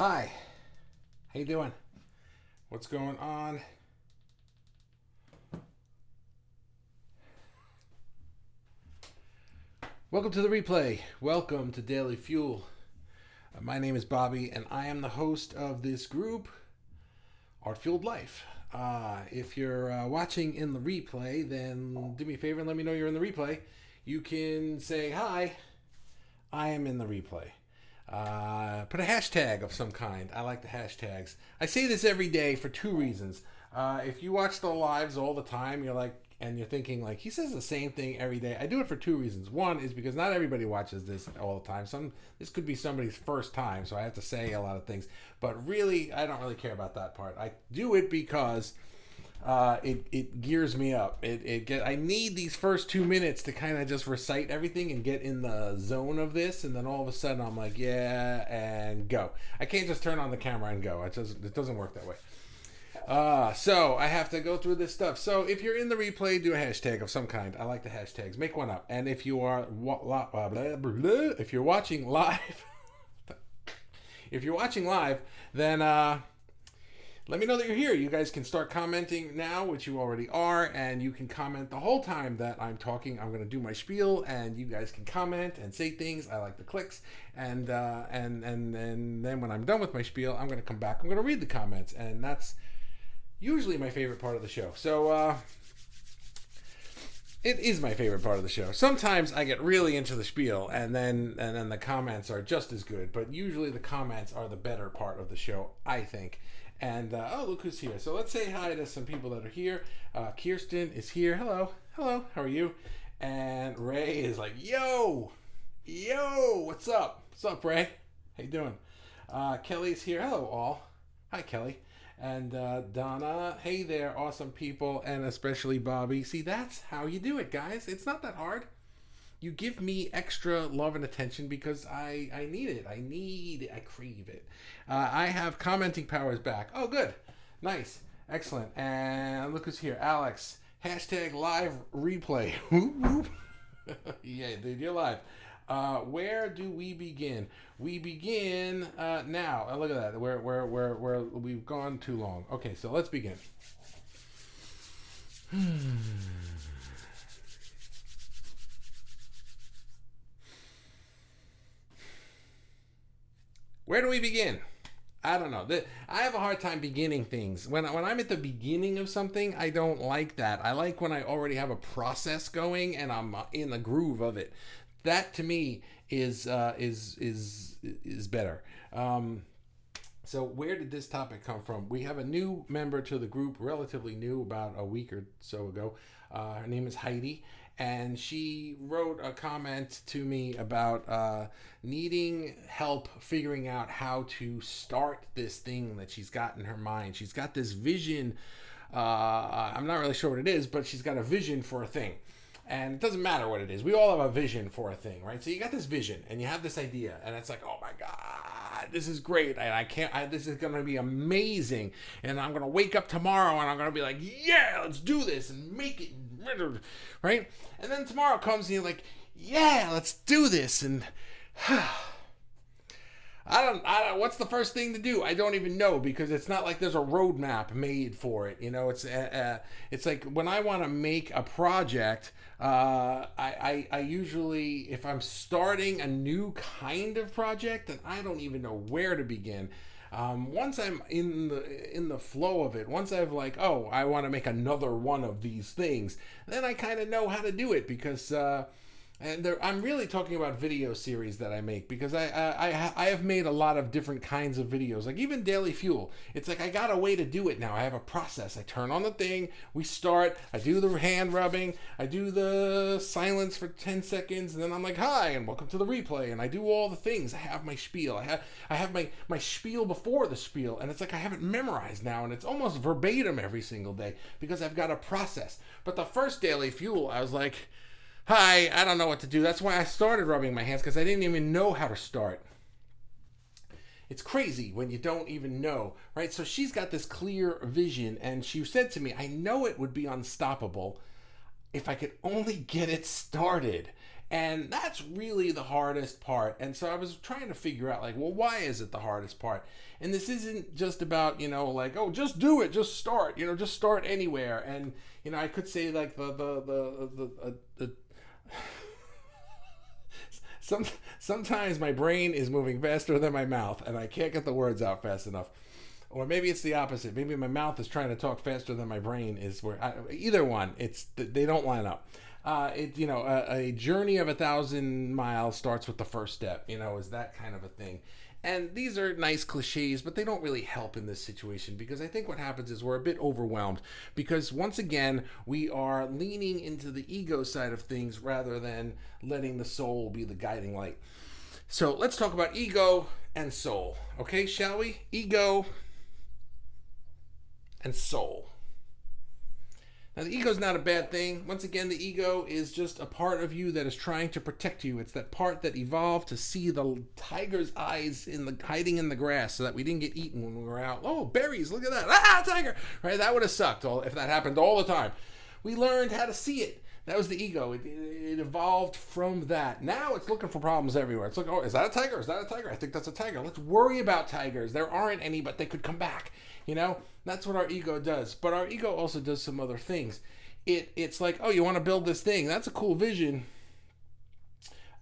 Hi, how you doing? What's going on? Welcome to the replay. Welcome to Daily Fuel. My name is Bobby, and I am the host of this group, Art Fueled Life. If you're watching in the replay, then do me a favor and let me know you're in the replay. You can say, hi, I am in the replay. Put a hashtag of some kind. I like the hashtags. I say this every day for two reasons. If you watch the lives all the time, you're thinking like, he says the same thing every day. I do it for two reasons. One is because not everybody watches this all the time. This could be somebody's first time, so I have to say a lot of things. But really, I don't really care about that part. I do it because it gears me up. I need these first 2 minutes to kind of just recite everything and get in the zone of this, and then all of a sudden I'm like, yeah, and go. I can't just turn on the camera and go. It doesn't work that way. So I have to go through this stuff. So if you're in the replay, do a hashtag of some kind. I like the hashtags. Make one up. And if you are if you're watching live, then let me know that you're here. You guys can start commenting now, which you already are, and you can comment the whole time that I'm talking. I'm going to do my spiel, and you guys can comment and say things. I like the clicks, and then when I'm done with my spiel, I'm going to come back. I'm going to read the comments, and that's usually my favorite part of the show. So it is my favorite part of the show. Sometimes I get really into the spiel, and then the comments are just as good. But usually the comments are the better part of the show, I think. And look who's here. So let's say hi to some people that are here. Kirsten is here. Hello. How are you? And Ray is like, yo, what's up? What's up, Ray? How you doing? Kelly's here. Hello, all. Hi, Kelly. And Donna, hey there, awesome people, and especially Bobby. See, that's how you do it, guys. It's not that hard. You give me extra love and attention because I need it. I crave it. I have commenting powers back. Oh, good. Nice. Excellent. And look who's here. Alex. Hashtag live replay. Yeah, dude, you're live. Where do we begin? We begin now. Look at that. We've gone too long. Okay, so let's begin. Where do we begin? I don't know. I have a hard time beginning things. When I'm at the beginning of something, I don't like that. I like when I already have a process going and I'm in the groove of it. That to me is better. So where did this topic come from? We have a new member to the group, relatively new, about a week or so ago. Her name is Heidi, and she wrote a comment to me about needing help figuring out how to start this thing that she's got in her mind. She's got this vision. I'm not really sure what it is, but she's got a vision for a thing. And it doesn't matter what it is. We all have a vision for a thing, right? So you got this vision and you have this idea, and it's like, oh my God, this is great. And this is going to be amazing. And I'm going to wake up tomorrow and I'm going to be like, yeah, let's do this and make it, right? And then tomorrow comes and you're like, yeah, let's do this. And I don't, what's the first thing to do? I don't even know, because it's not like there's a roadmap made for it. You know, it's like when I want to make a project, I usually, if I'm starting a new kind of project, then I don't even know where to begin. Once I'm in the flow of it, once I've like, oh, I want to make another one of these things, then I kind of know how to do it, because I'm really talking about video series that I make, because I have made a lot of different kinds of videos, like even Daily Fuel. It's like I got a way to do it now. I have a process. I turn on the thing, we start, I do the hand rubbing, I do the silence for 10 seconds, and then I'm like, hi, and welcome to the replay, and I do all the things. I have my spiel. I have my spiel before the spiel, and it's like I have it memorized now, and it's almost verbatim every single day, because I've got a process. But the first Daily Fuel, I was like, hi, I don't know what to do. That's why I started rubbing my hands, because I didn't even know how to start. It's crazy when you don't even know, right? So she's got this clear vision, and she said to me, I know it would be unstoppable if I could only get it started. And that's really the hardest part. And so I was trying to figure out, like, well, why is it the hardest part? And this isn't just about, like, oh, just do it, just start, just start anywhere. And, I could say, like, sometimes my brain is moving faster than my mouth, and I can't get the words out fast enough. Or maybe it's the opposite. Maybe my mouth is trying to talk faster than my brain is. Either one, they don't line up. A journey of 1,000 miles starts with the first step. Is that kind of a thing. And these are nice cliches, but they don't really help in this situation, because I think what happens is we're a bit overwhelmed, because once again, we are leaning into the ego side of things rather than letting the soul be the guiding light. So let's talk about ego and soul. Okay, shall we? Ego and soul. Now, the ego is not a bad thing. Once again, the ego is just a part of you that is trying to protect you. It's that part that evolved to see the tiger's eyes hiding in the grass so that we didn't get eaten when we were out. Oh, berries, look at that. Ah, tiger. Right? That would have sucked if that happened all the time. We learned how to see it. That was the ego. It evolved from that. Now it's looking for problems everywhere. It's like, oh, is that a tiger? Is that a tiger? I think that's a tiger. Let's worry about tigers. There aren't any, but they could come back. That's what our ego does. But our ego also does some other things. It's like, oh, you want to build this thing? That's a cool vision.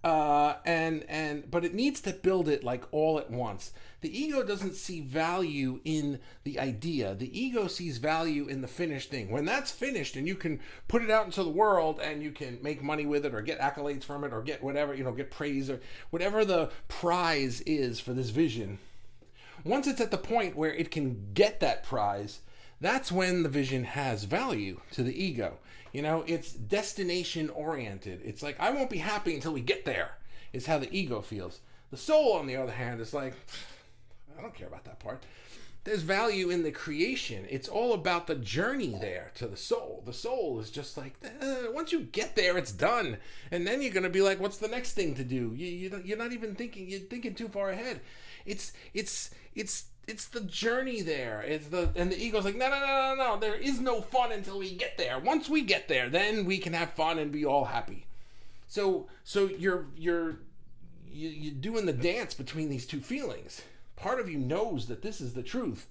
But it needs to build it like all at once. The ego doesn't see value in the idea. The ego sees value in the finished thing. When that's finished and you can put it out into the world and you can make money with it or get accolades from it or get whatever, get praise or whatever the prize is for this vision. Once it's at the point where it can get that prize, that's when the vision has value to the ego. It's destination oriented. It's like, I won't be happy until we get there, is how the ego feels. The soul, on the other hand, is like, I don't care about that part. There's value in the creation. It's all about the journey there to the soul. The soul is just like, once you get there, it's done. And then you're going to be like, what's the next thing to do? You're not even thinking, you're thinking too far ahead. It's the journey there. And the ego's like, no. There is no fun until we get there. Once we get there, then we can have fun and be all happy. So you're doing the dance between these two feelings. Part of you knows that this is the truth,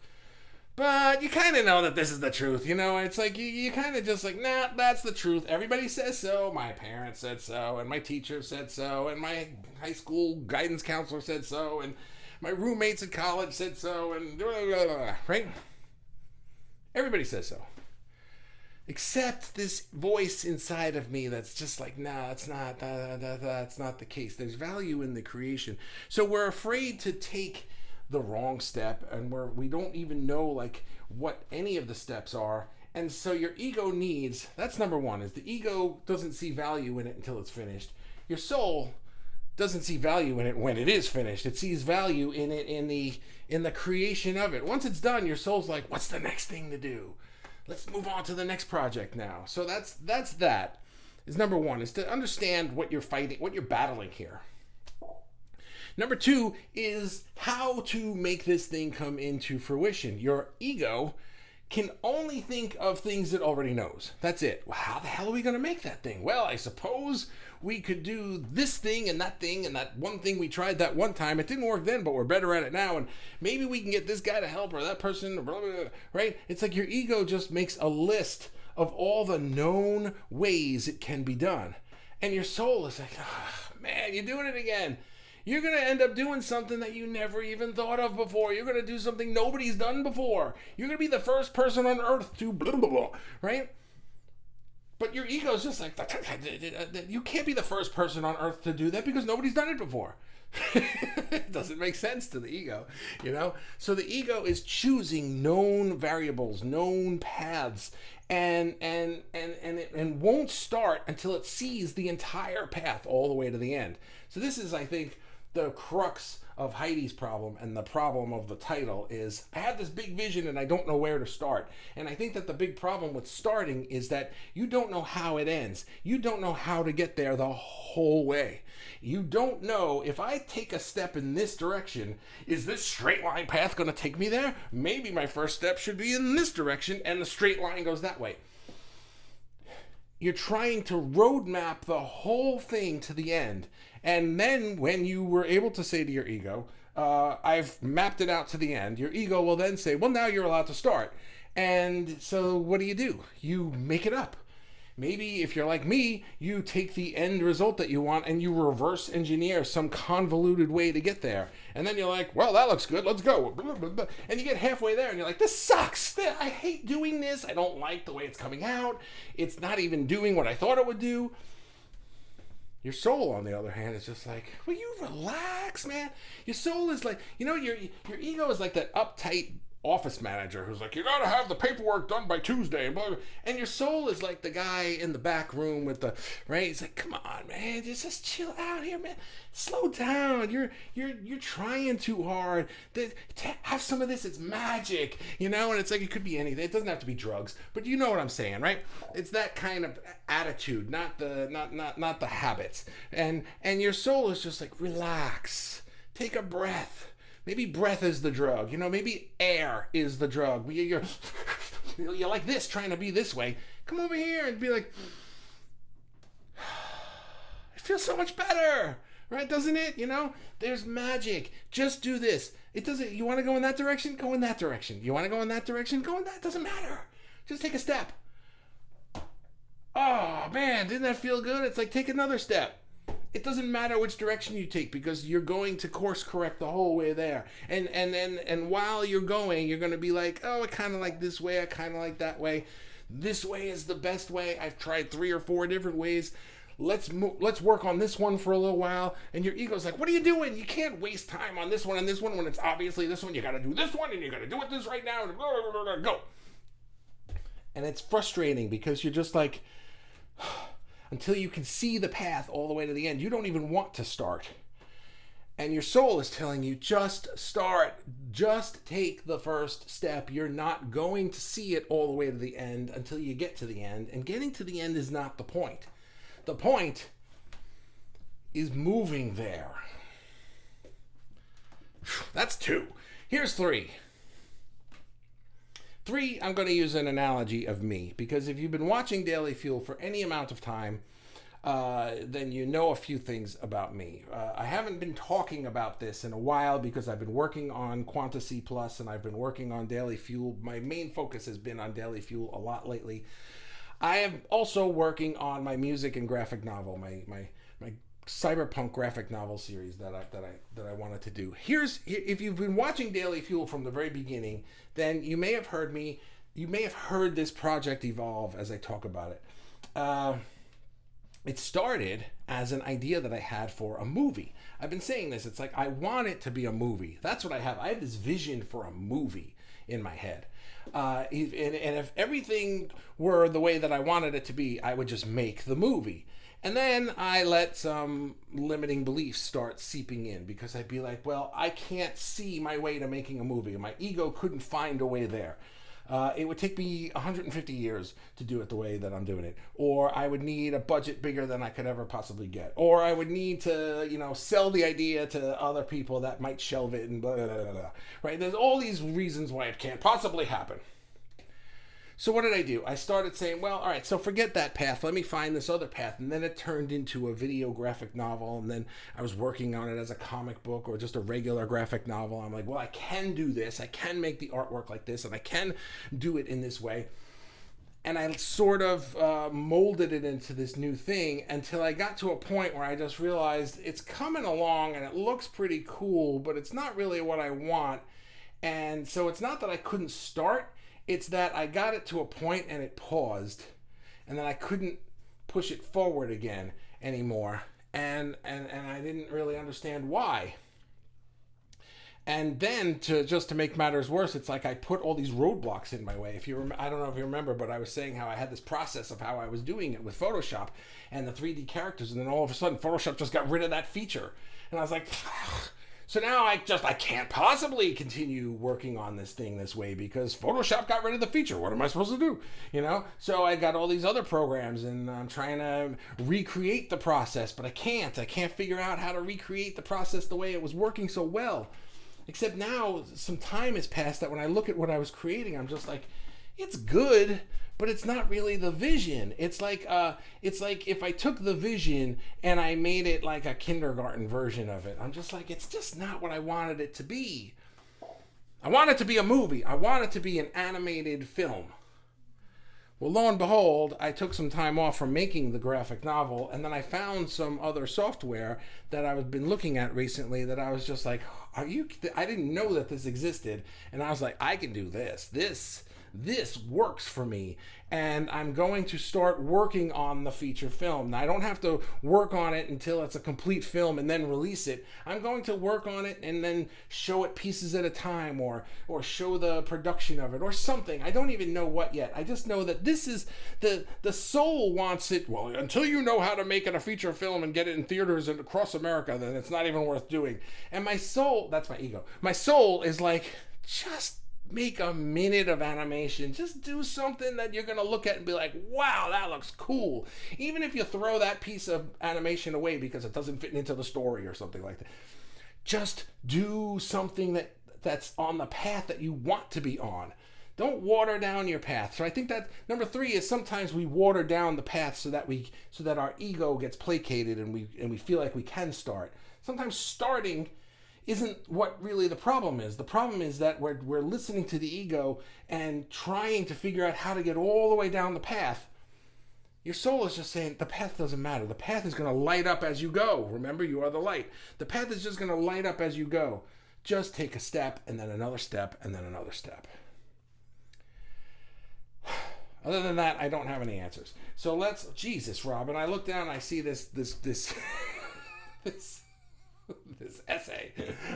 but you kind of know that this is the truth. It's like you kind of just like, nah, that's the truth. Everybody says so. My parents said so, and my teacher said so, and my high school guidance counselor said so, and my roommates at college said so, and blah, blah, blah, right? Everybody says so. Except this voice inside of me that's just like, nah, that's not the case. There's value in the creation. So we're afraid to take the wrong step, and we don't even know like what any of the steps are. And so your ego that's number one, is the ego doesn't see value in it until it's finished. Your soul doesn't see value in it when it is finished. It sees value in it in the creation of it. Once it's done, your soul's like, what's the next thing to do? Let's move on to the next project now. So that is number one, is to understand what you're fighting, what you're battling here. Number two is how to make this thing come into fruition. Your ego can only think of things it already knows. That's it. Well, how the hell are we going to make that thing? Well, I suppose we could do this thing and that one thing we tried that one time. It didn't work then, but we're better at it now. And maybe we can get this guy to help or that person, blah, blah, blah, right? It's like your ego just makes a list of all the known ways it can be done. And your soul is like, oh, man, you're doing it again. You're going to end up doing something that you never even thought of before. You're going to do something nobody's done before. You're going to be the first person on earth to blah, blah, blah, right? But your ego is just like, you can't be the first person on earth to do that because nobody's done it before. It doesn't make sense to the ego, So the ego is choosing known variables, known paths, and won't start until it sees the entire path all the way to the end. So this is, I think, the crux of Heidi's problem, and the problem of the title is, I have this big vision and I don't know where to start. And I think that the big problem with starting is that you don't know how it ends. You don't know how to get there the whole way. You don't know, if I take a step in this direction, is this straight line path going to take me there? Maybe my first step should be in this direction and the straight line goes that way. you're trying to roadmap the whole thing to the end. And then when you were able to say to your ego, I've mapped it out to the end, your ego will then say, well, now you're allowed to start. And so what do? You make it up. Maybe if you're like me, you take the end result that you want and you reverse engineer some convoluted way to get there. And then you're like, well, that looks good. Let's go. And you get halfway there and you're like, this sucks. I hate doing this. I don't like the way it's coming out. It's not even doing what I thought it would do. Your soul, on the other hand, is just like, will you relax, man? Your soul is like, your ego is like that uptight office manager who's like, you gotta have the paperwork done by Tuesday, and your soul is like the guy in the back room with the right. He's like, come on, man, just chill out here, man. Slow down. You're trying too hard. Have some of this. It's magic, and it's like it could be anything. It doesn't have to be drugs, but you know what I'm saying, right? It's that kind of attitude, not the habits. And your soul is just like, relax, take a breath. Maybe breath is the drug, maybe air is the drug. You're like this, trying to be this way. Come over here and be like, it feels so much better, right? Doesn't it? There's magic. Just do this. It doesn't, you want to go in that direction? Go in that direction. You want to go in that direction? Go in that. It doesn't matter. Just take a step. Oh man, didn't that feel good? It's like, take another step. It doesn't matter which direction you take because you're going to course correct the whole way there. And while you're going, you're going to be like, oh, I kind of like this way. I kind of like that way. This way is the best way. I've tried 3 or 4 different ways. Let's work on this one for a little while. And your ego's like, what are you doing? You can't waste time on this one and this one when it's obviously this one. You got to do this one and you got to do it this right now. And go. And it's frustrating because you're just like, until you can see the path all the way to the end, you don't even want to start. And your soul is telling you, just start. Just take the first step. You're not going to see it all the way to the end until you get to the end. And getting to the end is not the point. The point is moving there. That's 2. Here's 3. 3, I'm going to use an analogy of me, because if you've been watching Daily Fuel for any amount of time, then you know a few things about me. I haven't been talking about this in a while because I've been working on Quanta C+, and I've been working on Daily Fuel. My main focus has been on Daily Fuel a lot lately. I am also working on my music and graphic novel, my cyberpunk graphic novel series that I wanted to do. If you've been watching Daily Fuel from the very beginning, then you may have heard this project evolve as I talk about it. It started as an idea that I had for a movie. I've been saying this, it's like I want it to be a movie. That's what I have. I have this vision for a movie in my head. And if everything were the way that I wanted it to be, I would just make the movie. And then I let some limiting beliefs start seeping in because I'd be like, well, I can't see my way to making a movie. My ego couldn't find a way there. It would take me 150 years to do it the way that I'm doing it. Or I would need a budget bigger than I could ever possibly get. Or I would need to, sell the idea to other people that might shelve it and blah, blah, blah, blah. Right? There's all these reasons why it can't possibly happen. So what did I do? I started saying, well, all right, so forget that path. Let me find this other path. And then it turned into a video graphic novel. And then I was working on it as a comic book or just a regular graphic novel. I'm like, well, I can do this. I can make the artwork like this. And I can do it in this way. And I sort of molded it into this new thing until I got to a point where I just realized it's coming along and it looks pretty cool, but it's not really what I want. And so it's not that I couldn't start. It's that I got it to a point and it paused, and then I couldn't push it forward again anymore, and I didn't really understand why. And then to make matters worse, it's like I put all these roadblocks in my way. I don't know if you remember, but I was saying how I had this process of how I was doing it with Photoshop and the 3D characters, and then all of a sudden Photoshop just got rid of that feature, and I was like, so now I can't possibly continue working on this thing this way because Photoshop got rid of the feature. What am I supposed to do? So I got all these other programs and I'm trying to recreate the process, but I can't figure out how to recreate the process the way it was working so well. Except now some time has passed that when I look at what I was creating, I'm just like, it's good, but it's not really the vision. It's like if I took the vision and I made it like a kindergarten version of it. I'm just like, it's just not what I wanted it to be. I want it to be a movie. I want it to be an animated film. Well, lo and behold, I took some time off from making the graphic novel, and then I found some other software that I've been looking at recently that I was just like, are you, I didn't know that this existed, and I was like, I can do this. This works for me, and I'm going to start working on the feature film. Now, I don't have to work on it until it's a complete film and then release it. I'm going to work on it and then show it pieces at a time, or show the production of it or something. I don't even know what yet. I just know that this is the soul wants it. Well, until you know how to make it a feature film and get it in theaters and across America, then it's not even worth doing. And my soul, that's my ego. My soul is like, just make a minute of animation. Just do something that you're going to look at and be like, wow, that looks cool. Even if you throw that piece of animation away because it doesn't fit into the story or something like that. Just do something that's on the path that you want to be on. Don't water down your path. So I think that number 3 is sometimes we water down the path so that our ego gets placated and we feel like we can start. Sometimes starting isn't what really the problem is. The problem is that we're listening to the ego and trying to figure out how to get all the way down the path. Your soul is just saying the path doesn't matter. The path is going to light up as you go. Remember, you are the light. The path is just going to light up as you go. Just take a step and then another step and then another step. Other than that, I don't have any answers. So Jesus, Robin, I look down and I see this this essay.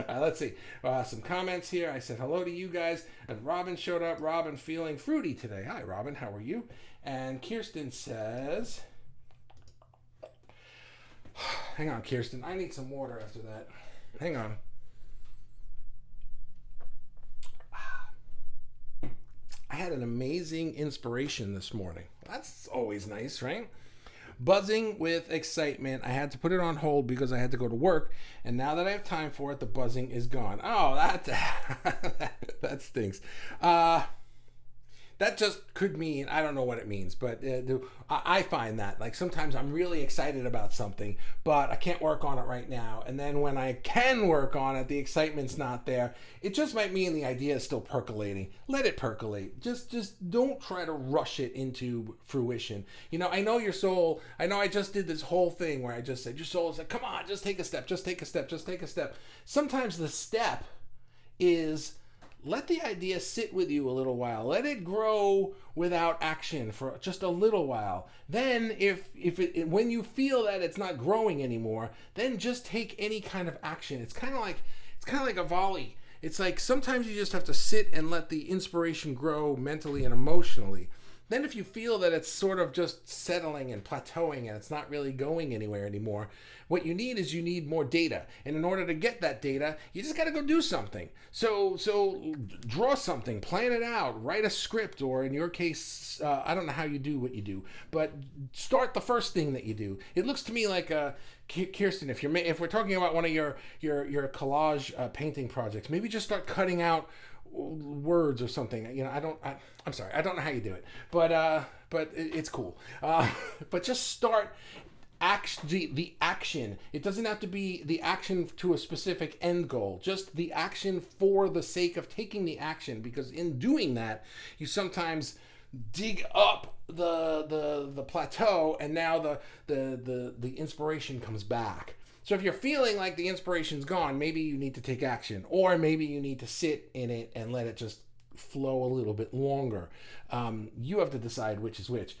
Let's see. Some comments here. I said hello to you guys. And Robin showed up. Robin feeling fruity today. Hi, Robin. How are you? And Kirsten says, hang on, Kirsten. I need some water after that. Hang on. I had an amazing inspiration this morning. That's always nice, right? Buzzing with excitement. I had to put it on hold because I had to go to work, and now that I have time for it, the buzzing is gone. Oh, that stinks. That just could mean, I don't know what it means, but I find that like sometimes I'm really excited about something, but I can't work on it right now. And then when I can work on it, the excitement's not there. It just might mean the idea is still percolating. Let it percolate. Just don't try to rush it into fruition. You know, I know your soul, I know I just did this whole thing where I just said, your soul is like, come on, just take a step, just take a step, just take a step. Sometimes the step is, let the idea sit with you a little while. Let it grow without action for just a little while. Then when you feel that it's not growing anymore, then just take any kind of action. It's kind of like a volley. It's like sometimes you just have to sit and let the inspiration grow mentally and emotionally. Then if you feel that it's sort of just settling and plateauing and it's not really going anywhere anymore, what you need more data. And in order to get that data, you just got to go do something. So draw something, plan it out, write a script, or in your case, I don't know how you do what you do, but start the first thing that you do. It looks to me like Kirsten, if we're talking about one of your collage painting projects, maybe just start cutting out words or something. You know, I'm sorry, I don't know how you do it, but it's cool. But just start the action. It doesn't have to be the action to a specific end goal, just the action for the sake of taking the action, because in doing that you sometimes dig up the plateau, and now the inspiration comes back. So if you're feeling like the inspiration's gone, maybe you need to take action, or maybe you need to sit in it and let it just flow a little bit longer. You have to decide which is which.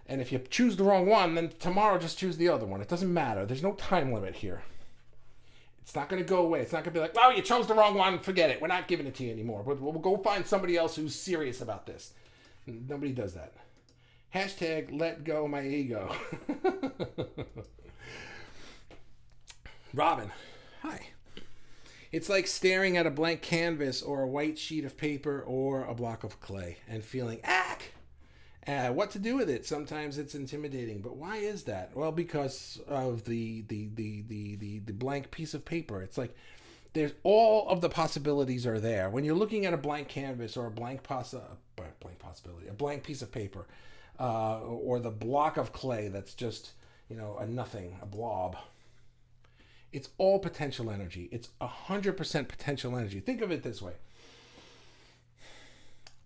And if you choose the wrong one, then tomorrow just choose the other one. It doesn't matter. There's no time limit here. It's not going to go away. It's not going to be like, oh, you chose the wrong one. Forget it. We're not giving it to you anymore. But we'll go find somebody else who's serious about this. Nobody does that. Hashtag let go my ego. Robin, hi. It's like staring at a blank canvas or a white sheet of paper or a block of clay and feeling, what to do with it. Sometimes it's intimidating, but why is that? Well, because of the blank piece of paper. It's like there's all of the possibilities are there. When you're looking at a blank canvas or a blank piece of paper, or the block of clay that's just, a nothing, a blob. It's all potential energy. It's 100% potential energy. Think of it this way.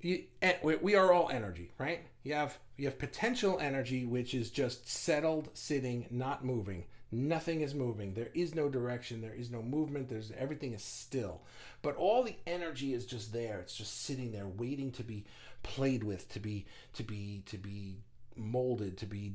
We are all energy, right? You have potential energy, which is just settled, sitting, not moving. Nothing is moving. There is no direction. There is no movement. Everything is still. But all the energy is just there. It's just sitting there, waiting to be played with, to be molded, to be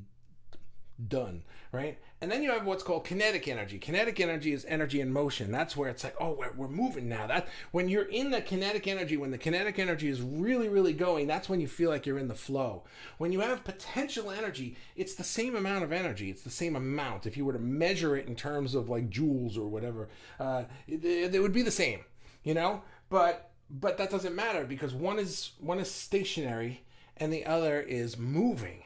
done, right? And then you have what's called kinetic energy. Kinetic energy is energy in motion. That's where it's like, oh, we're moving now. That when you're in the kinetic energy, when the kinetic energy is really, really going, that's when you feel like you're in the flow. When you have potential energy, it's the same amount of energy. It's the same amount. If you were to measure it in terms of like joules or whatever, it would be the same, But that doesn't matter because one is stationary and the other is moving.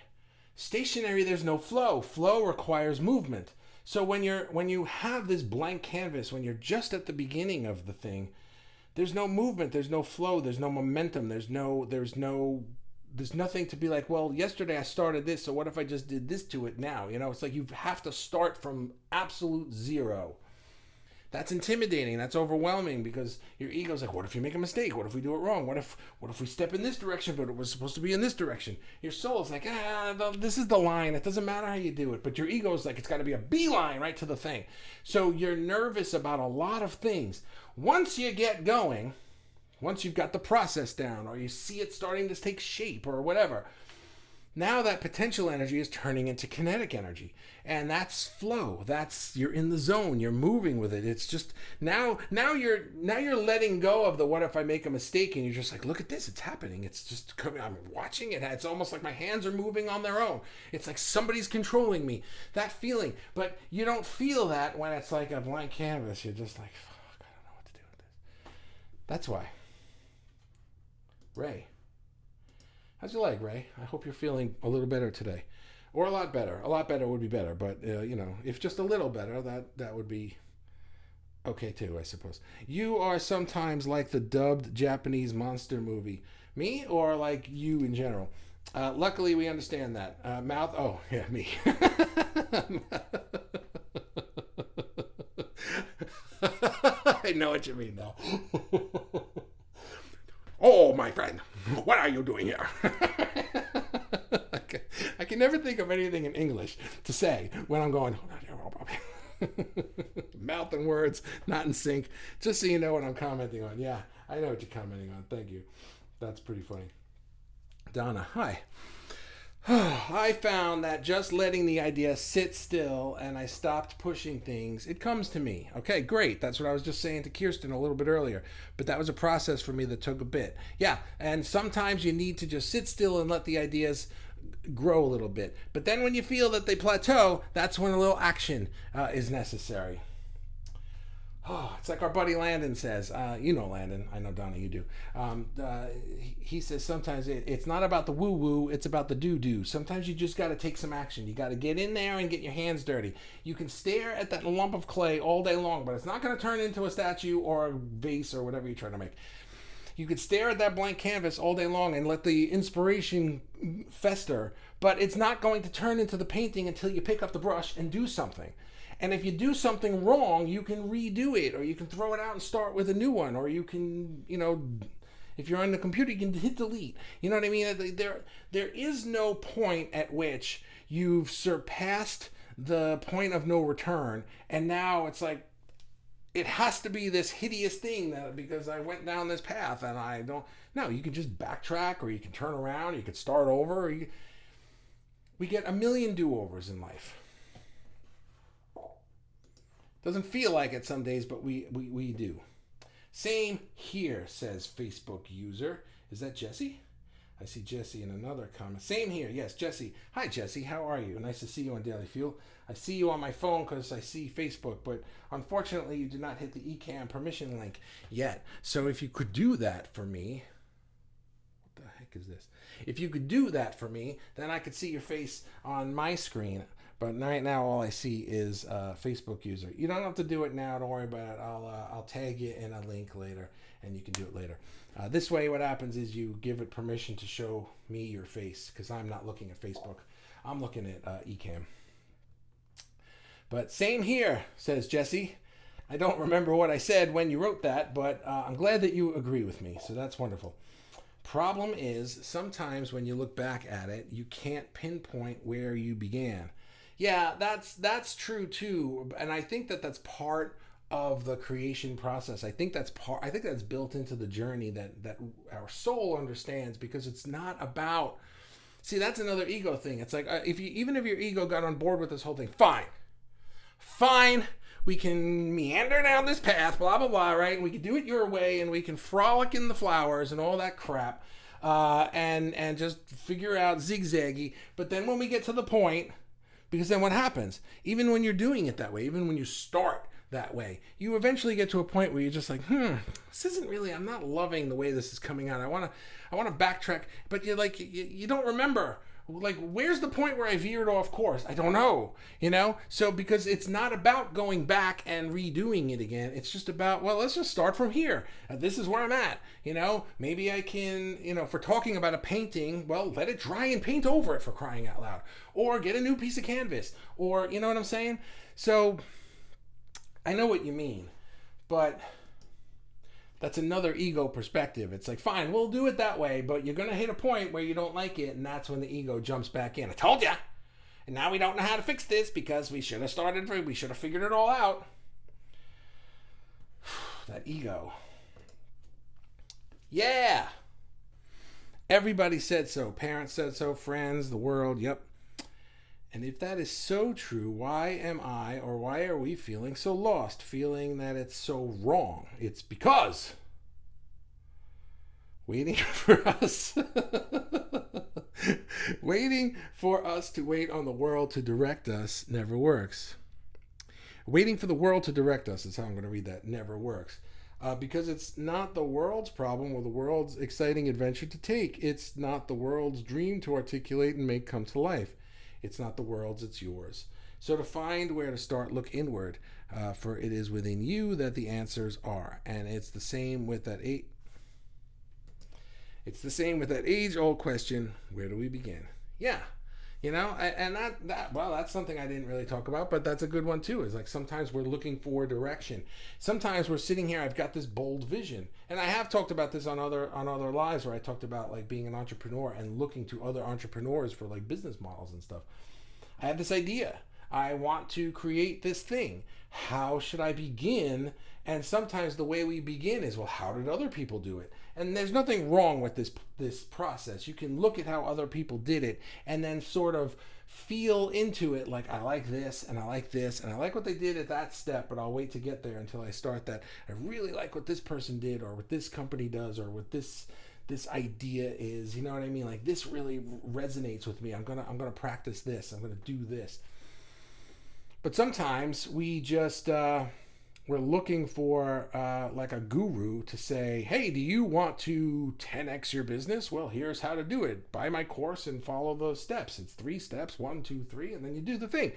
Stationary, there's no flow. Flow requires movement. So when you have this blank canvas, when you're just at the beginning of the thing, there's no movement, there's no flow, there's no momentum, there's nothing to be like, well, yesterday I started this, so what if I just did this to it now? It's like you have to start from absolute zero. That's intimidating. That's overwhelming because your ego's like, what if you make a mistake? What if we do it wrong? What if we step in this direction, but it was supposed to be in this direction? Your soul's like, this is the line. It doesn't matter how you do it. But your ego's like, it's got to be a beeline right to the thing. So you're nervous about a lot of things. Once you get going, once you've got the process down or you see it starting to take shape or whatever, now that potential energy is turning into kinetic energy, and that's flow. You're in the zone. You're moving with it. It's just now you're letting go of the what if I make a mistake, and you're just like, look at this. It's happening. It's just coming. I'm watching it. It's almost like my hands are moving on their own. It's like somebody's controlling me. That feeling, but you don't feel that when it's like a blank canvas. You're just like, fuck, I don't know what to do with this. That's why. Ray. How's your leg, Ray? I hope you're feeling a little better today. Or a lot better. A lot better would be better, but, if just a little better, that would be okay too, I suppose. You are sometimes like the dubbed Japanese monster movie. Me or like you in general? Luckily, we understand that. Oh, yeah, me. I know what you mean, though. Oh, my friend, what are you doing here? I can never think of anything in English to say when I'm going, mouth and words not in sync, just so you know what I'm commenting on. Yeah, I know what you're commenting on. Thank you. That's pretty funny. Donna, hi. I found that just letting the idea sit still and I stopped pushing things, it comes to me. Okay, great. That's what I was just saying to Kirsten a little bit earlier. But that was a process for me that took a bit. Yeah, and sometimes you need to just sit still and let the ideas grow a little bit. But then when you feel that they plateau, that's when a little action is necessary. Oh, it's like our buddy Landon says. Landon. I know, Donna, you do. He says sometimes it's not about the woo-woo, it's about the do-do. Sometimes you just got to take some action. You got to get in there and get your hands dirty. You can stare at that lump of clay all day long, but it's not going to turn into a statue or a vase or whatever you're trying to make. You could stare at that blank canvas all day long and let the inspiration fester, but it's not going to turn into the painting until you pick up the brush and do something. And if you do something wrong, you can redo it, or you can throw it out and start with a new one, or you can, if you're on the computer, you can hit delete. You know what I mean? There is no point at which you've surpassed the point of no return, and now it's like, it has to be this hideous thing that because I went down this path and I don't. No, you can just backtrack, or you can turn around, or you can start over. We get a million do-overs in life. Doesn't feel like it some days, but we do. Same here, says Facebook user. Is that Jesse? I see Jesse in another comment. Same here. Yes, Jesse. Hi, Jesse. How are you? Nice to see you on Daily Fuel. I see you on my phone because I see Facebook, but unfortunately you did not hit the Ecamm permission link yet. So if you could do that for me, what the heck is this? If you could do that for me, then I could see your face on my screen. But right now, all I see is Facebook user. You don't have to do it now. Don't worry about it. I'll tag you in a link later, and you can do it later. This way, what happens is you give it permission to show me your face, because I'm not looking at Facebook. I'm looking at Ecamm. But same here, says Jesse. I don't remember what I said when you wrote that, but I'm glad that you agree with me. So that's wonderful. Problem is, sometimes when you look back at it, you can't pinpoint where you began. Yeah, that's true too, and I think that that's part of the creation process. I think that's built into the journey that our soul understands, because it's not about. See, that's another ego thing. It's like even if your ego got on board with this whole thing, fine. We can meander down this path, blah blah blah, right? And we can do it your way, and we can frolic in the flowers and all that crap, and just figure out zigzaggy. But then when we get to the point. Because then what happens? Even when you're doing it that way, even when you start that way, you eventually get to a point where you're just like, this isn't really, I'm not loving the way this is coming out. I want to backtrack, but you're like, you don't remember. Like, where's the point where I veered off course? I don't know, So because it's not about going back and redoing it again. It's just about, well, let's just start from here. This is where I'm at, Maybe I can, if we're talking about a painting, well, let it dry and paint over it, for crying out loud. Or get a new piece of canvas. Or, you know what I'm saying? So, I know what you mean. But that's another ego perspective. It's like, fine, we'll do it that way, but you're going to hit a point where you don't like it, and that's when the ego jumps back in. I told you! And now we don't know how to fix this because we should have figured it all out. That ego. Yeah! Everybody said so. Parents said so, friends, the world, yep. And if that is so true, why are we feeling so lost, feeling that it's so wrong? It's because waiting for us to wait on the world to direct us never works. Waiting for the world to direct us is how I'm going to read that. Never works. Because it's not the world's problem or the world's exciting adventure to take. It's not the world's dream to articulate and make come to life. It's not the world's, it's yours. So to find where to start, look inward, for it is within you that the answers are. And it's the same with that age-old question, where do we begin? Yeah. And that's something I didn't really talk about, but that's a good one too. Is like sometimes we're looking for direction. Sometimes we're sitting here, I've got this bold vision. And I have talked about this on other lives where I talked about like being an entrepreneur and looking to other entrepreneurs for like business models and stuff. I have this idea. I want to create this thing. How should I begin? And sometimes the way we begin is, well, how did other people do it? And there's nothing wrong with this process. You can look at how other people did it and then sort of feel into it, like I like this and I like this and I like what they did at that step, but I'll wait to get there until I start that. I really like what this person did or what this company does or what this idea is, you know what I mean? Like this really resonates with me. I'm gonna practice this. I'm gonna do this. But sometimes we just we're looking for like a guru to say, hey, do you want to 10x your business? Well, here's how to do it. Buy my course and follow those steps. It's 3 steps, 1, 2, 3, and then you do the thing.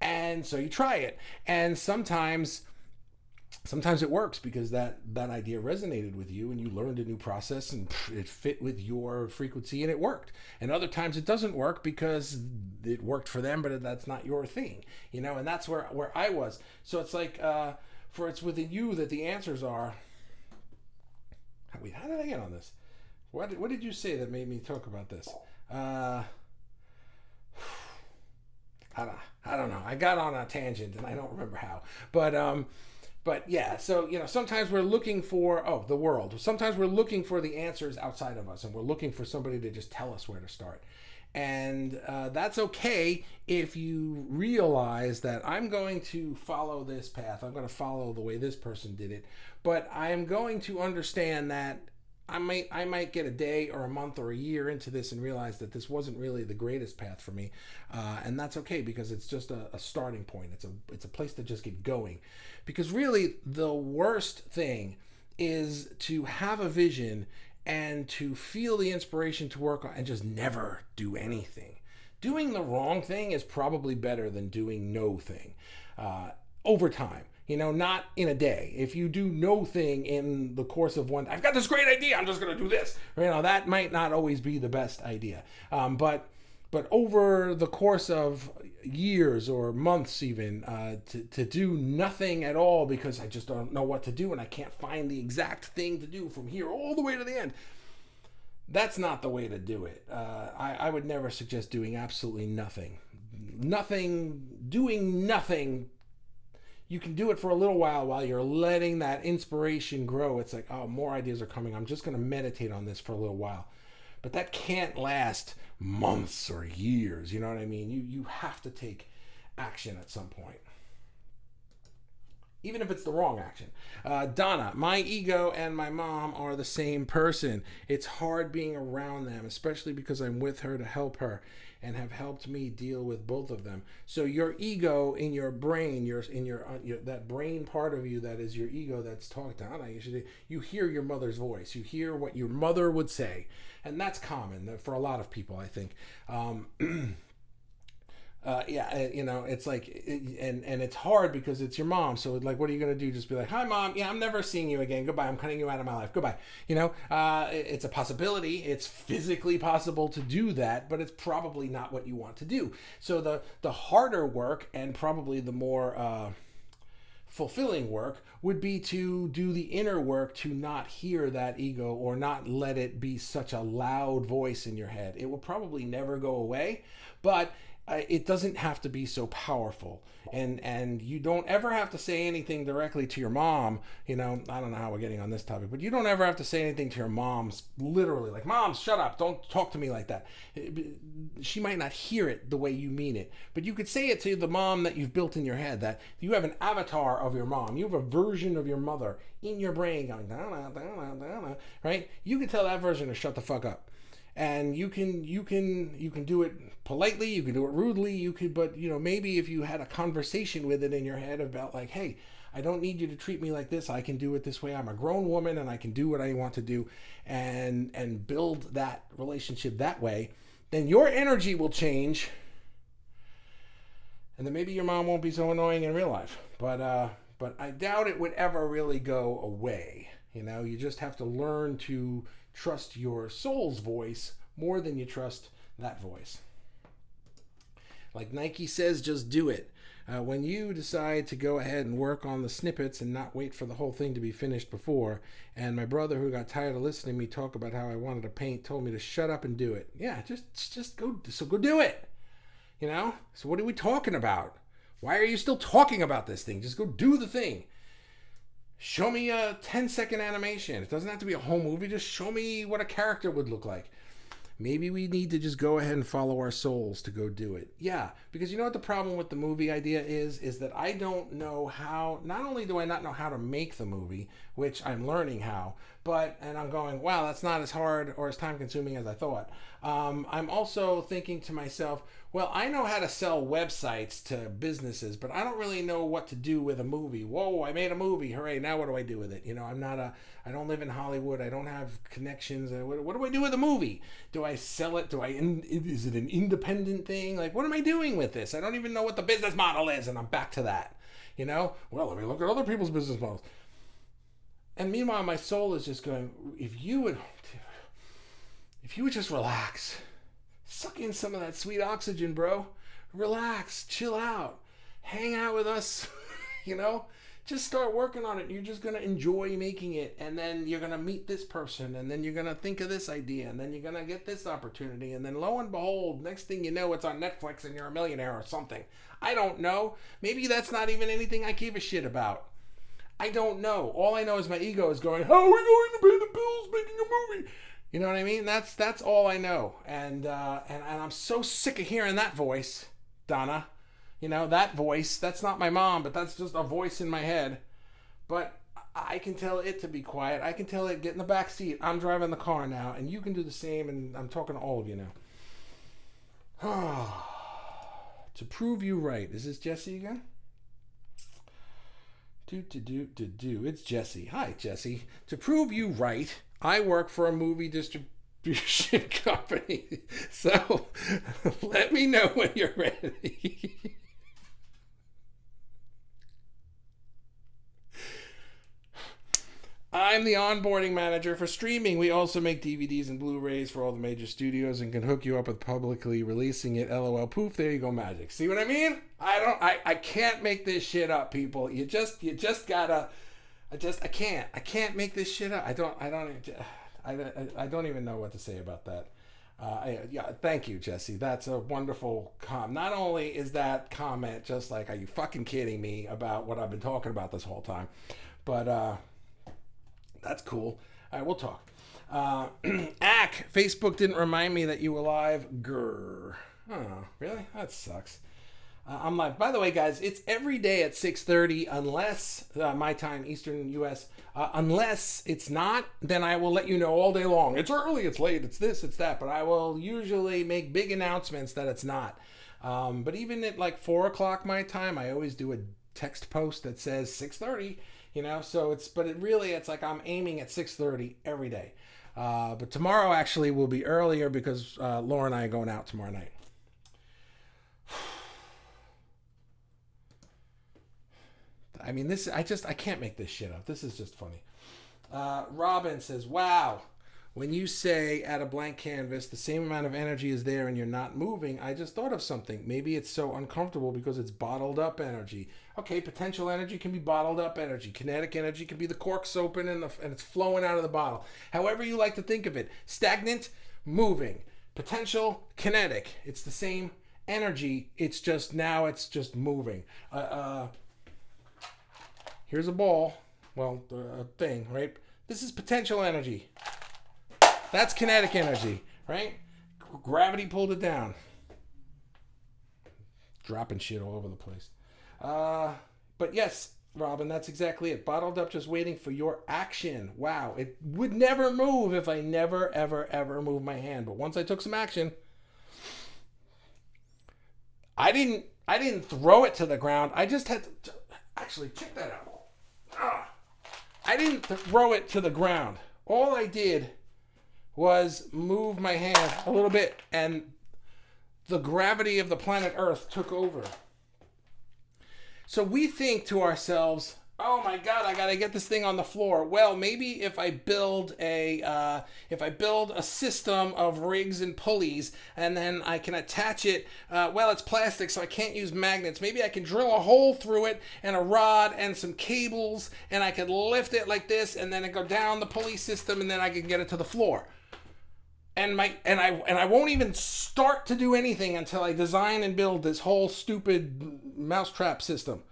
And so you try it. And sometimes it works because that idea resonated with you and you learned a new process and it fit with your frequency and it worked. And other times it doesn't work because it worked for them, but that's not your thing, and that's where I was. So it's like, for it's within you that the answers are. Wait, how did I get on this? What did you say that made me talk about this? I don't know. I got on a tangent and I don't remember how. But yeah, so sometimes we're looking for the world. Sometimes we're looking for the answers outside of us, and we're looking for somebody to just tell us where to start. And that's okay if you realize that I'm going to follow this path. I'm going to follow the way this person did it. But I'm going to understand that I might get a day or a month or a year into this and realize that this wasn't really the greatest path for me. And that's okay because it's just a starting point. It's a place to just get going. Because really the worst thing is to have a vision and to feel the inspiration to work on and just never do anything. Doing the wrong thing is probably better than doing no thing over time. Not in a day. If you do no thing in the course of one, I've got this great idea, I'm just going to do this. That might not always be the best idea. But over the course of years or months even, to do nothing at all because I just don't know what to do and I can't find the exact thing to do from here all the way to the end, that's not the way to do it. I would never suggest doing absolutely nothing. Doing nothing. You can do it for a little while you're letting that inspiration grow. It's like, oh, more ideas are coming. I'm just going to meditate on this for a little while. But that can't last months or years. You know what I mean? You have to take action at some point. Even if it's the wrong action. Donna, my ego and my mom are the same person. It's hard being around them, especially because I'm with her to help her and have helped me deal with both of them. So your ego in your brain, your that brain part of you that is your ego that's talking, Donna, you hear your mother's voice. You hear what your mother would say. And that's common for a lot of people, I think. It's like, and it's hard because it's your mom. So like, what are you going to do? Just be like, hi mom. Yeah, I'm never seeing you again. Goodbye. I'm cutting you out of my life. Goodbye. It's a possibility. It's physically possible to do that, but it's probably not what you want to do. So the harder work and probably the more, fulfilling work would be to do the inner work to not hear that ego or not let it be such a loud voice in your head. It will probably never go away, but it doesn't have to be so powerful, and you don't ever have to say anything directly to your mom. I don't know how we're getting on this topic, but you don't ever have to say anything to your mom literally, like, mom, shut up, don't talk to me like that. She might not hear it the way you mean it, but you could say it to the mom that you've built in your head, that you have an avatar of your mom, you have a version of your mother in your brain going, Donna, Donna, Donna, right? You can tell that version to shut the fuck up. And you can do it politely, you can do it rudely, but maybe if you had a conversation with it in your head about like, hey, I don't need you to treat me like this, I can do it this way, I'm a grown woman and I can do what I want to do, and build that relationship that way, then your energy will change, and then maybe your mom won't be so annoying in real life. But I doubt it would ever really go away. You just have to learn to trust your soul's voice more than you trust that voice. Like Nike says, just do it. When you decide to go ahead and work on the snippets and not wait for the whole thing to be finished before, and my brother, who got tired of listening to me talk about how I wanted to paint, told me to shut up and do it. Yeah, just go. So go do it. So what are we talking about? Why are you still talking about this thing? Just go do the thing. Show me a 10-second animation. It doesn't have to be a whole movie. Just show me what a character would look like. Maybe we need to just go ahead and follow our souls to go do it. Yeah, because you know what the problem with the movie idea is that I don't know how, not only do I not know how to make the movie, which I'm learning how, and I'm going, wow, that's not as hard or as time consuming as I thought. I'm also thinking to myself, well, I know how to sell websites to businesses, but I don't really know what to do with a movie. Whoa, I made a movie. Hooray, now what do I do with it? I don't live in Hollywood. I don't have connections. What do I do with a movie? Do I sell it? Is it an independent thing? Like, what am I doing with this? I don't even know what the business model is, and I'm back to that. Well, let me look at other people's business models. And meanwhile, my soul is just going, if you would just relax, suck in some of that sweet oxygen, bro. Relax, chill out, hang out with us, just start working on it. You're just going to enjoy making it. And then you're going to meet this person, and then you're going to think of this idea, and then you're going to get this opportunity. And then lo and behold, next thing you know, it's on Netflix and you're a millionaire or something. I don't know. Maybe that's not even anything I give a shit about. I don't know. All I know is my ego is going, how are we going to pay the bills making a movie? You know what I mean? That's all I know. And I'm so sick of hearing that voice, Donna. That voice. That's not my mom, but that's just a voice in my head. But I can tell it to be quiet. I can tell it, get in the back seat. I'm driving the car now, and you can do the same, and I'm talking to all of you now. To prove you right. Is this Jesse again? It's Jesse. Hi, Jesse. To prove you right, I work for a movie distribution company. So let me know when you're ready. I'm the onboarding manager for streaming. We also make DVDs and Blu-rays for all the major studios and can hook you up with publicly releasing it. LOL poof. There you go, magic. See what I mean? I can't make this shit up, people. You just gotta. I can't make this shit up. I don't even know what to say about that. Yeah, thank you, Jesse. That's a wonderful Not only is that comment just like, are you fucking kidding me about what I've been talking about this whole time, but that's cool. All right, we'll talk. Ack, Facebook didn't remind me that you were live. Grr. Oh, really? That sucks. I'm live. By the way, guys, it's every day at 6:30, unless my time, Eastern U.S. Unless it's not, then I will let you know all day long. It's early, it's late, it's this, it's that. But I will usually make big announcements that it's not. But even at like 4 o'clock my time, I always do a text post that says 6:30. You know, so it's like I'm aiming at 6:30 every day. But tomorrow actually will be earlier because Laura and I are going out tomorrow night. I mean, I can't make this shit up. This is just funny. Robin says, wow, when you say at a blank canvas, the same amount of energy is there and you're not moving, I just thought of something. Maybe it's so uncomfortable because it's bottled up energy. Okay, potential energy can be bottled up energy. Kinetic energy can be the cork's open and it's flowing out of the bottle. However you like to think of it. Stagnant, moving. Potential, kinetic. It's the same energy. It's just moving. Here's a ball. Well, a thing, right? This is potential energy. That's kinetic energy, right? Gravity pulled it down. Dropping shit all over the place. But yes, Robin, that's exactly it. Bottled up, just waiting for your action. Wow, it would never move if I never, ever, ever moved my hand. But once I took some action, I didn't throw it to the ground. I just had to actually check that out. I didn't throw it to the ground. All I did was move my hand a little bit, and the gravity of the planet Earth took over. So we think to ourselves, oh my God, I gotta get this thing on the floor. Well, maybe if I build a system of rigs and pulleys, and then I can attach it. Well, it's plastic, so I can't use magnets. Maybe I can drill a hole through it and a rod and some cables, and I could lift it like this, and then it go down the pulley system, and then I can get it to the floor. And I won't even start to do anything until I design and build this whole stupid mousetrap system.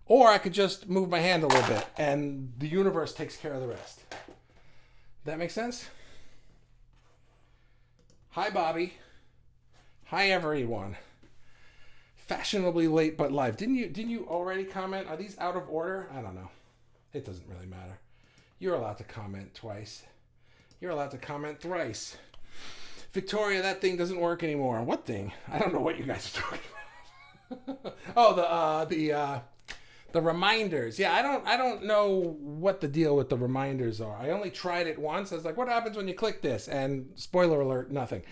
Or I could just move my hand a little bit and the universe takes care of the rest. That make sense? Hi, Bobby. Hi, everyone. Fashionably late but live. Didn't you already comment? Are these out of order? I don't know. It doesn't really matter. You're allowed to comment twice. You're allowed to comment thrice. Victoria, that thing doesn't work anymore. What thing? I don't know what you guys are talking about. Oh, the reminders. Yeah, I don't know what the deal with the reminders are. I only tried it once. I was like, what happens when you click this? And spoiler alert, nothing.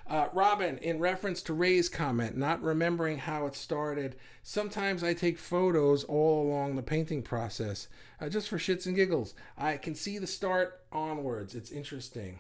Robin, in reference to Ray's comment, not remembering how it started, sometimes I take photos all along the painting process, just for shits and giggles. I can see the start onwards. It's interesting.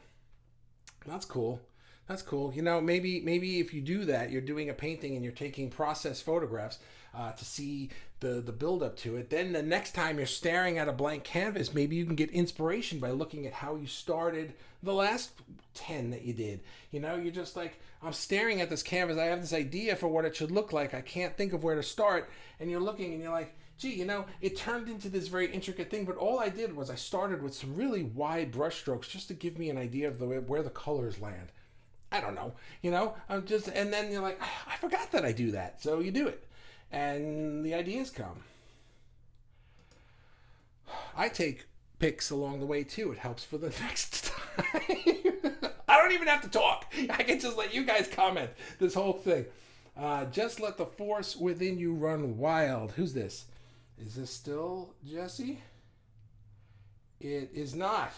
That's cool. That's cool. You know, maybe if you do that, you're doing a painting and you're taking process photographs to see the build up to it. Then the next time you're staring at a blank canvas, maybe you can get inspiration by looking at how you started the last 10 that you did. You know, you're just like, I'm staring at this canvas. I have this idea for what it should look like. I can't think of where to start. And you're looking and you're like, gee, you know, it turned into this very intricate thing, but all I did was I started with some really wide brush strokes just to give me an idea of where the colors land. I don't know, you know, and then you're like, I forgot that I do that. So you do it and the ideas come. I take pics along the way too. It helps for the next time. I don't even have to talk. I can just let you guys comment this whole thing. Just let the force within you run wild. Who's this? Is this still Jesse? It is not.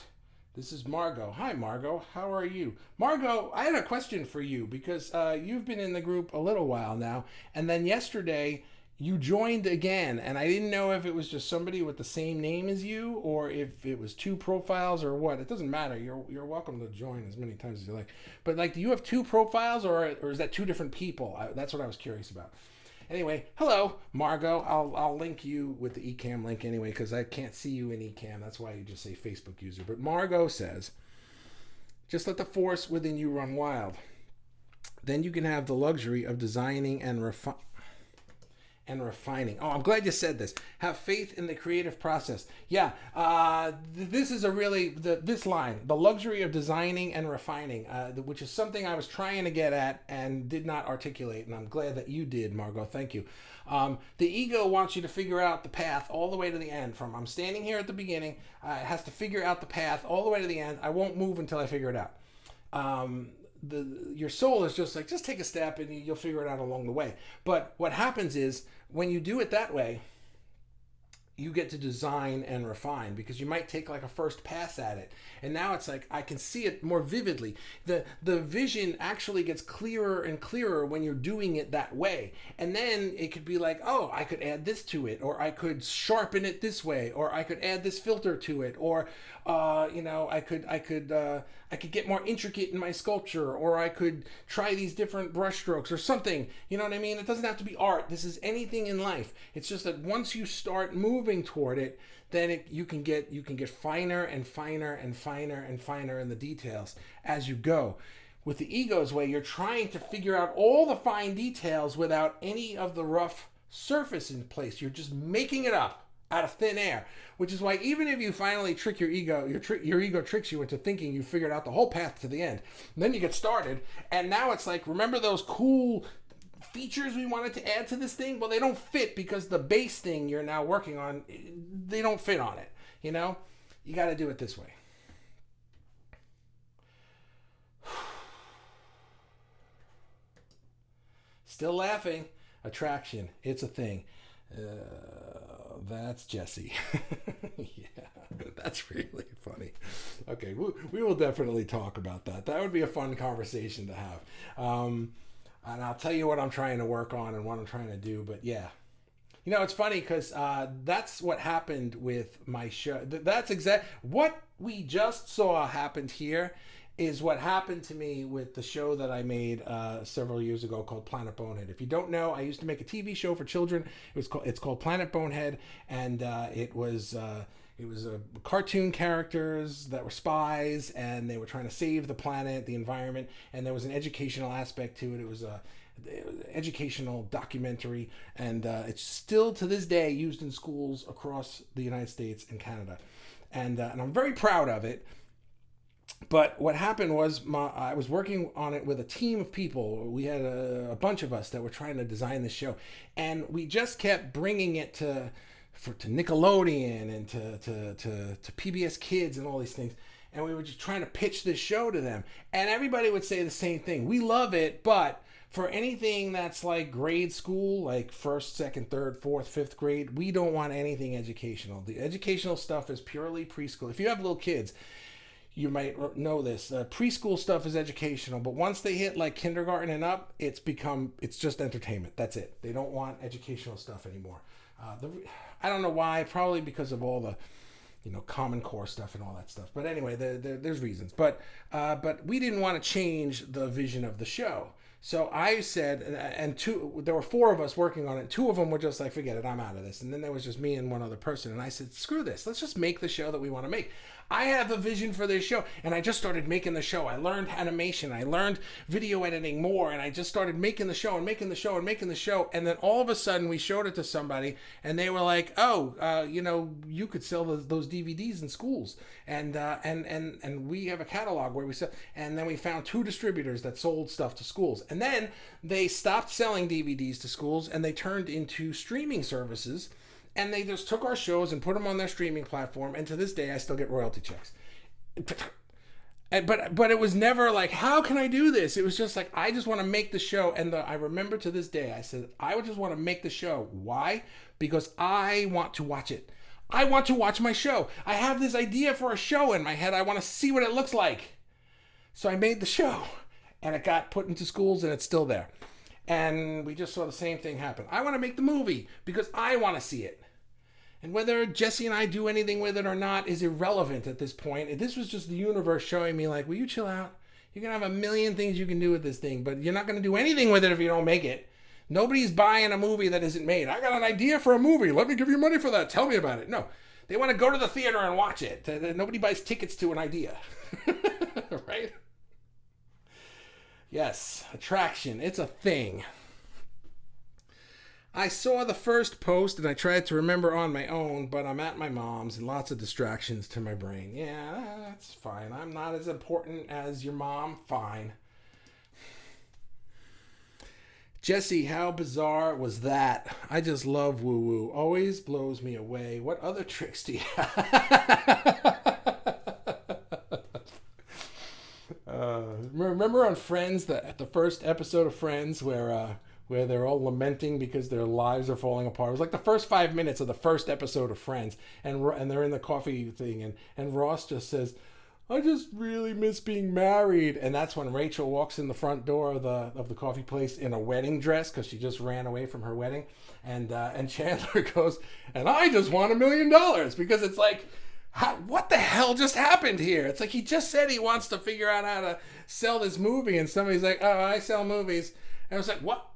This is Margot. Hi, Margot. How are you? Margot, I had a question for you because you've been in the group a little while now, and then yesterday you joined again, and I didn't know if it was just somebody with the same name as you or if it was two profiles or what. It doesn't matter. You're welcome to join as many times as you like. But like, do you have two profiles or is that two different people? That's what I was curious about. Anyway, hello, Margot. I'll link you with the Ecamm link anyway because I can't see you in Ecamm. That's why you just say Facebook user. But Margot says, just let the force within you run wild. Then you can have the luxury of designing and refining. Oh, I'm glad you said this. Have faith in the creative process. Yeah, this is a really this line, the luxury of designing and refining, which is something I was trying to get at and did not articulate, and I'm glad that you did, Margot. Thank you. The ego wants you to figure out the path all the way to the end. From I'm standing here at the beginning, it has to figure out the path all the way to the end. I won't move until I figure it out. Your soul is just like, just take a step and you'll figure it out along the way. But what happens is when you do it that way, you get to design and refine because you might take like a first pass at it, and now it's like I can see it more vividly. The vision actually gets clearer and clearer when you're doing it that way, and then it could be like, oh, I could add this to it, or I could sharpen it this way, or I could add this filter to it, or I could get more intricate in my sculpture, or I could try these different brush strokes or something. You know what I mean? It doesn't have to be art. This is anything in life. It's just that once you start moving toward it, then you can get finer and finer and finer and finer in the details as you go. With the ego's way, you're trying to figure out all the fine details without any of the rough surface in place. You're just making it up out of thin air, which is why even if you finally trick your ego, your ego tricks you into thinking you figured out the whole path to the end. Then you get started, and now it's like, remember those cool features we wanted to add to this thing? Well, they don't fit because the base thing you're now working on, they don't fit on it. You know, you got to do it this way. Still laughing. Attraction. It's a thing. That's Jesse. Yeah, that's really funny. Okay, we will definitely talk about that. That would be a fun conversation to have. And I'll tell you what I'm trying to work on and what I'm trying to do. But yeah, you know, it's funny because that's what happened with my show. That's what we just saw happened here is what happened to me with the show that I made several years ago called Planet Bonehead. If you don't know, I used to make a TV show for children. It's called Planet Bonehead, and it was cartoon characters that were spies, and they were trying to save the planet, the environment, and there was an educational aspect to it. It was an educational documentary, and it's still to this day used in schools across the United States and Canada, and I'm very proud of it. But what happened was I was working on it with a team of people. We had a bunch of us that were trying to design the show, and we just kept bringing it to Nickelodeon and to PBS Kids and all these things. And we were just trying to pitch this show to them. And everybody would say the same thing. We love it, but for anything that's like grade school, like first, second, third, fourth, fifth grade, we don't want anything educational. The educational stuff is purely preschool. If you have little kids, you might know this. Preschool stuff is educational, but once they hit like kindergarten and up, it's just entertainment. That's it. They don't want educational stuff anymore. I don't know why. Probably because of all the, Common Core stuff and all that stuff. But anyway, there's reasons. But we didn't want to change the vision of the show. So I said, and there were four of us working on it. Two of them were just like, forget it, I'm out of this. And then there was just me and one other person. And I said, screw this. Let's just make the show that we want to make. I have a vision for this show, and I just started making the show. I learned animation, I learned video editing more, and I just started making the show and making the show and making the show. And then all of a sudden, we showed it to somebody, and they were like, "Oh, you could sell those DVDs in schools." And we have a catalog where we sell. And then we found two distributors that sold stuff to schools, and then they stopped selling DVDs to schools, and they turned into streaming services. And they just took our shows and put them on their streaming platform. And to this day, I still get royalty checks. But it was never like, how can I do this? It was just like, I just want to make the show. And I remember to this day, I said, I would just want to make the show. Why? Because I want to watch it. I want to watch my show. I have this idea for a show in my head. I want to see what it looks like. So I made the show, and it got put into schools, and it's still there. And we just saw the same thing happen. I want to make the movie because I want to see it. And whether Jesse and I do anything with it or not is irrelevant at this point. This was just the universe showing me, like, will you chill out? You're going to have a million things you can do with this thing, but you're not going to do anything with it if you don't make it. Nobody's buying a movie that isn't made. I got an idea for a movie. Let me give you money for that. Tell me about it. No, they want to go to the theater and watch it. Nobody buys tickets to an idea. Right? Yes, attraction. It's a thing. I saw the first post and I tried to remember on my own, but I'm at my mom's and lots of distractions to my brain. Yeah, that's fine. I'm not as important as your mom. Fine. Jesse, how bizarre was that? I just love woo-woo. Always blows me away. What other tricks do you have? Remember on Friends, the first episode of Friends where they're all lamenting because their lives are falling apart? It was like the first 5 minutes of the first episode of Friends, and they're in the coffee thing, and Ross just says, I just really miss being married. And that's when Rachel walks in the front door of the coffee place in a wedding dress because she just ran away from her wedding. And Chandler goes, and I just want $1 million, because it's like, what the hell just happened here? It's like he just said he wants to figure out how to sell this movie, and somebody's like, oh, I sell movies. And I was like, what?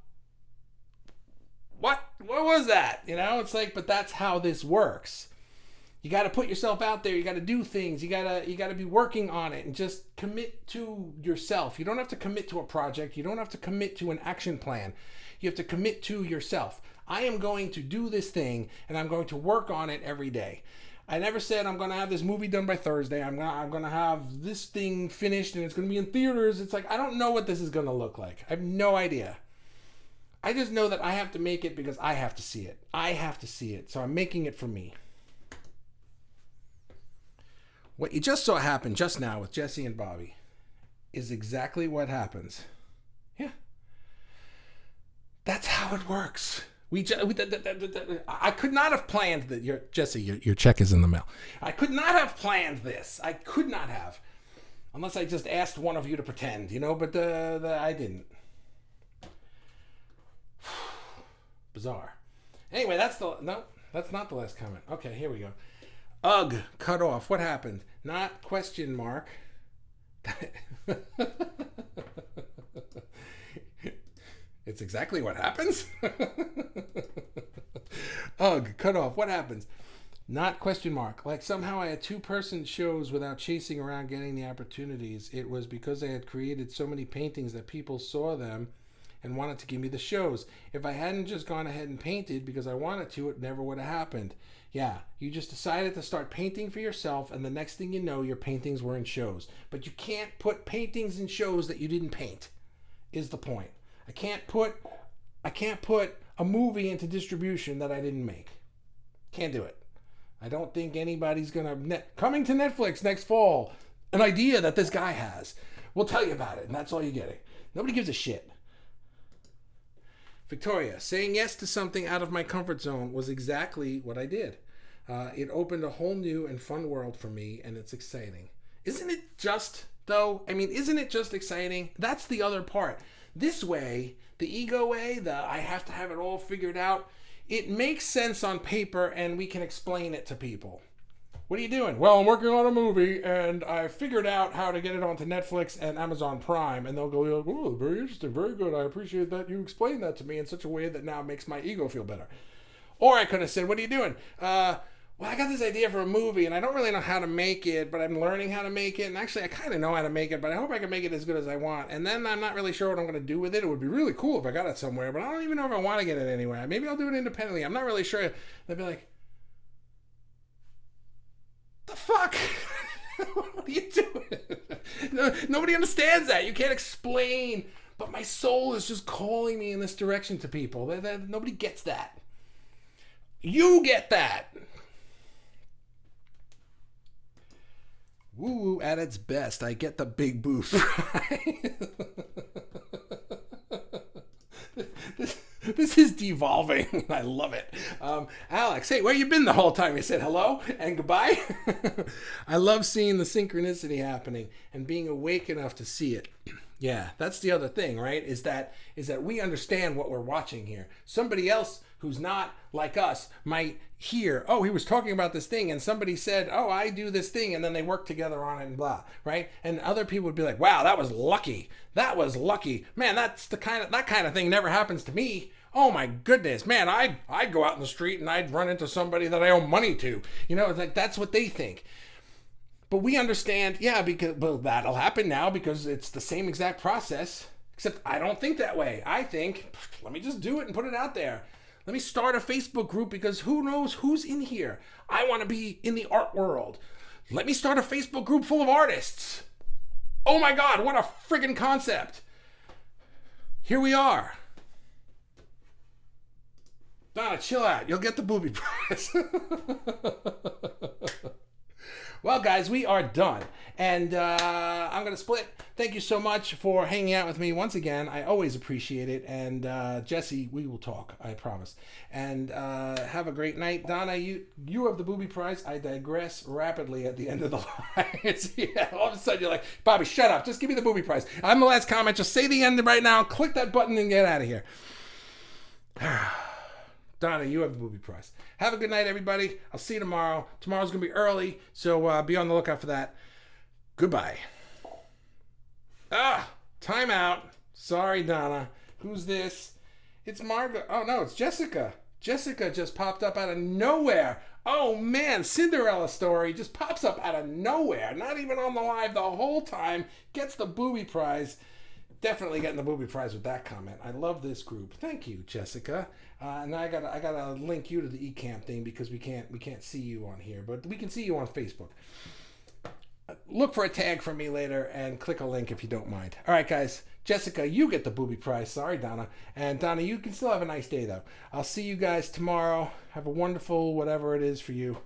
What was that? You know, it's like, but that's how this works. You got to put yourself out there. You got to do things. You got to be working on it and just commit to yourself. You don't have to commit to a project. You don't have to commit to an action plan. You have to commit to yourself. I am going to do this thing, and I'm going to work on it every day. I never said I'm going to have this movie done by Thursday. I'm going to have this thing finished and it's going to be in theaters. It's like, I don't know what this is going to look like. I have no idea. I just know that I have to make it because I have to see it. I have to see it. So I'm making it for me. What you just saw happen just now with Jesse and Bobby is exactly what happens. Yeah. That's how it works. I could not have planned that. Jesse, your check is in the mail. I could not have planned this. I could not have. Unless I just asked one of you to pretend, but I didn't. Bizarre. Anyway, that's not the last comment. Okay, here we go. Ugh, cut off. What happened? Not question mark. It's exactly what happens. Ugh, cut off. What happens? Not question mark. Like somehow I had 2-person shows without chasing around getting the opportunities. It was because I had created so many paintings that people saw them and wanted to give me the shows. If I hadn't just gone ahead and painted because I wanted to, it never would have happened. Yeah, you just decided to start painting for yourself, and the next thing you know, your paintings were in shows. But you can't put paintings in shows that you didn't paint, is the point. I can't put a movie into distribution that I didn't make. Can't do it. I don't think anybody's gonna coming to Netflix next fall. An idea that this guy has. We'll tell you about it, and that's all you're getting. Nobody gives a shit. Victoria, saying yes to something out of my comfort zone was exactly what I did. It opened a whole new and fun world for me, and it's exciting. Isn't it just, though? I mean, isn't it just exciting? That's the other part. This way, the ego way, I have to have it all figured out, it makes sense on paper, and we can explain it to people. What are you doing? Well, I'm working on a movie, and I figured out how to get it onto Netflix and Amazon Prime. And they'll go, oh, very interesting, very good. I appreciate that you explained that to me in such a way that now makes my ego feel better. Or I could have said, what are you doing? Well, I got this idea for a movie, and I don't really know how to make it, but I'm learning how to make it. And actually, I kind of know how to make it, but I hope I can make it as good as I want. And then I'm not really sure what I'm going to do with it. It would be really cool if I got it somewhere, but I don't even know if I want to get it anywhere. Maybe I'll do it independently. I'm not really sure. They'll be like, the fuck? What are you doing? Nobody understands that. You can't explain. But my soul is just calling me in this direction to people. Nobody gets that. You get that. Woo-woo at its best. I get the big boost, right? This is devolving. I love it. Alex, hey, where you been the whole time? You said hello and goodbye. I love seeing the synchronicity happening and being awake enough to see it. Yeah, that's the other thing, right? Is that we understand what we're watching here. Somebody else who's not like us might hear, oh, he was talking about this thing, and somebody said, oh, I do this thing, and then they work together on it and blah, right? And other people would be like, wow, that was lucky. That was lucky. Man, that kind of thing never happens to me. Oh my goodness, man, I'd go out in the street and I'd run into somebody that I owe money to. You know, it's like that's what they think. But we understand, yeah, because well, that'll happen now because it's the same exact process, except I don't think that way. I think, let me just do it and put it out there. Let me start a Facebook group because who knows who's in here. I want to be in the art world. Let me start a Facebook group full of artists. Oh my God, what a friggin' concept. Here we are. Donna, chill out. You'll get the booby prize. Well, guys, we are done. And I'm going to split. Thank you so much for hanging out with me once again. I always appreciate it. And Jesse, we will talk, I promise. And have a great night. Donna, you have the booby prize. I digress rapidly at the end of the line. Yeah, all of a sudden you're like, Bobby, shut up. Just give me the booby prize. I'm the last comment. Just say the end right now. Click that button and get out of here. Donna, you have the booby prize. Have a good night, everybody. I'll see you tomorrow. Tomorrow's going to be early, so be on the lookout for that. Goodbye. Time out. Sorry, Donna. Who's this? It's Margo. Oh, no, it's Jessica. Jessica just popped up out of nowhere. Oh, man, Cinderella story just pops up out of nowhere. Not even on the live the whole time. Gets the booby prize. Definitely getting the booby prize with that comment. I love this group. Thank you, Jessica. And I gotta link you to the eCamp thing because we can't see you on here, but we can see you on Facebook. Look for a tag from me later and click a link if you don't mind. All right, guys. Jessica, you get the booby prize. Sorry, Donna. And Donna, you can still have a nice day though. I'll see you guys tomorrow. Have a wonderful whatever it is for you.